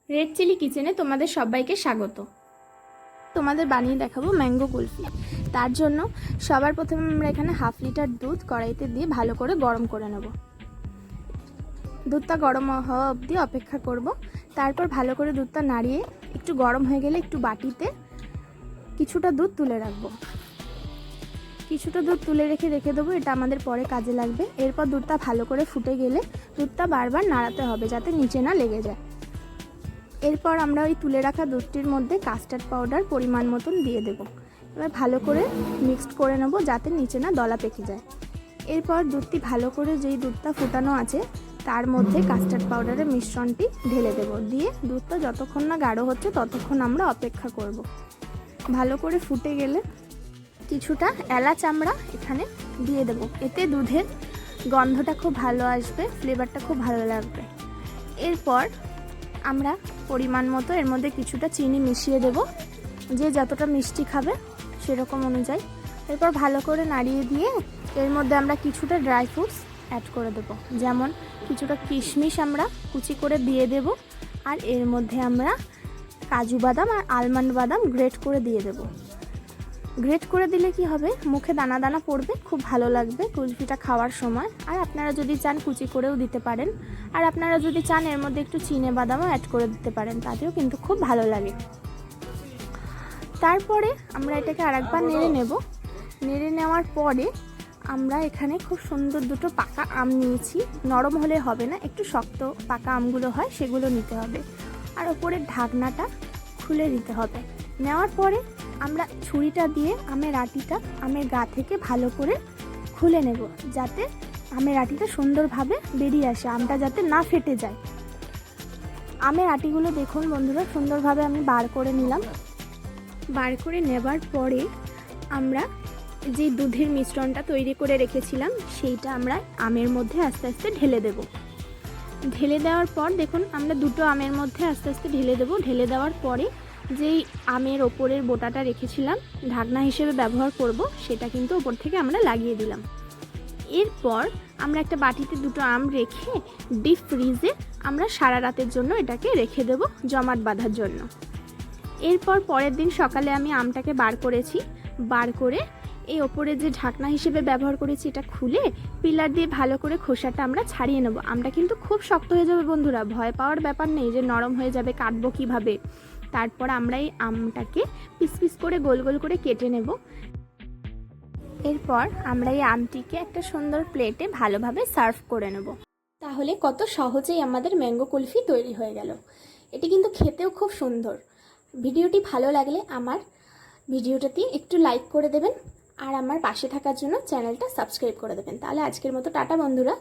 Red chilli কিচেনে তোমাদের সবাইকে স্বাগত। তোমাদের বানিয়ে দেখাবো ম্যাঙ্গো কুলফি। তার জন্য সবার প্রথমে আমরা এখানে 1/2 লিটার দুধ কড়াইতে দিয়ে ভালো করে গরম করে নেব। দুধটা গরম হওয়া অবধি অপেক্ষা করব। তারপর ভালো করে দুধটা নাড়িয়ে একটু গরম হয়ে গেলে একটু বাটিতে কিছুটা দুধ তুলে রাখবো। কিছুটা দুধ তুলে রেখে দেবো, এটা আমাদের পরে কাজে লাগবে। এরপর দুধটা ভালো করে ফুটে গেলে দুধটা বারবার নাড়াতে হবে যাতে নিচে না লেগে যায়। এরপর আমরা ওই তুলে রাখা দুধটির মধ্যে কাস্টার্ড পাউডার পরিমাণ মতন দিয়ে দেব। এবার ভালো করে মিক্সড করে নেব যাতে নিচে না দলা পেকে যায়। এরপর দুধটি ভালো করে যেই দুধটা ফুটানো আছে তার মধ্যে কাস্টার্ড পাউডারের মিশ্রণটি ঢেলে দেব। দিয়ে দুধটা যতক্ষণ না গাঢ় হচ্ছে ততক্ষণ আমরা অপেক্ষা করব। ভালো করে ফুটে গেলে কিছুটা এলাচ আমরা এখানে দিয়ে দেব। এতে দুধের গন্ধটা খুব ভালো আসবে, ফ্লেভারটা খুব ভালো লাগবে। এরপর আমরা পরিমাণ মতো এর মধ্যে কিছুটা চিনি মিশিয়ে দেব, যে যতটা মিষ্টি খাবে সেরকম অনুযায়ী। এরপর ভালো করে নাড়িয়ে দিয়ে এর মধ্যে আমরা কিছুটা ড্রাই ফ্রুটস অ্যাড করে দেব, যেমন কিছুটা কিশমিশ আমরা কুচি করে দিয়ে দেব, আর এর মধ্যে আমরা কাজু বাদাম আর আলমন্ড বাদাম গ্রেট করে দিয়ে দেব। গ্রেট করে দিলে কি হবে, মুখে দানা দানা পড়বে, খুব ভালো লাগবে কুলফিটা খাওয়ার সময়। আর আপনারা যদি চান কুচি করেও দিতে পারেন, আর আপনারা যদি চান এর মধ্যে একটু চিনে বাদামও অ্যাড করে দিতে পারেন, তাতেও কিন্তু খুব ভালো লাগে। তারপরে আমরা এটাকে আরেকবার নেড়ে নেব। নেড়ে নেওয়ার পরে আমরা এখানে খুব সুন্দর দুটো পাকা আম নিয়েছি। নরম হলে হবে না, একটু শক্ত পাকা আমগুলো হয় সেগুলো নিতে হবে। আর ওপরের ঢাকনাটা খুলে দিতে হবে। নেওয়ার পরে আমরা ছুরিটা দিয়ে আমের আটিটা আমের গা থেকে ভালো করে খুলে নেব, যাতে আমের আটিটা সুন্দরভাবে বেরিয়ে আসে, আমটা যাতে না ফেটে যায়। আমের আটিগুলো দেখুন বন্ধুরা, সুন্দরভাবে আমি বার করে নিলাম। বার করে নেবার পরে আমরা যে দুধের মিশ্রণটা তৈরি করে রেখেছিলাম সেইটা আমরা আমের মধ্যে আস্তে আস্তে ঢেলে দেব। ঢেলে দেওয়ার পর দেখুন আমরা দুটো আমের মধ্যে আস্তে আস্তে ঢেলে দেব। ঢেলে দেওয়ার পরে যেই আমের ওপরের বোটাটা রেখেছিলাম ঢাকনা হিসেবে ব্যবহার করব, সেটা কিন্তু ওপর থেকে আমরা লাগিয়ে দিলাম। এরপর আমরা একটা বাটিতে দুটো আম রেখে ডিপ ফ্রিজে আমরা সারা রাতের জন্য এটাকে রেখে দেব জমাট বাঁধার জন্য। এরপর পরের দিন সকালে আমি আমটাকে বার করেছি। বার করে এই ওপরে যে ঢাকনা হিসেবে ব্যবহার করেছি এটা খুলে পিলার দিয়ে ভালো করে খোসাটা আমরা ছাড়িয়ে নেব। আমটা কিন্তু খুব শক্ত হয়ে যাবে বন্ধুরা, ভয় পাওয়ার ব্যাপার নেই যে নরম হয়ে যাবে, কাটবো কিভাবে। তারপর আমরা এই আমটাকে পিস পিস করে গোল গোল করে কেটে নেব। এরপর আমরা এই আমটিকে একটা সুন্দর প্লেটে ভালোভাবে সার্ভ করে নেব। তাহলে কত সহজেই আমাদের ম্যাঙ্গো কুলফি তৈরি হয়ে গেল। এটি কিন্তু খেতেও খুব সুন্দর। ভিডিওটি ভালো লাগলে আমার ভিডিওটাতে একটু লাইক করে দেবেন, আর আমার পাশে থাকার জন্য চ্যানেলটা সাবস্ক্রাইব করে দেবেন। তাহলে আজকের মতো টাটা বন্ধুরা।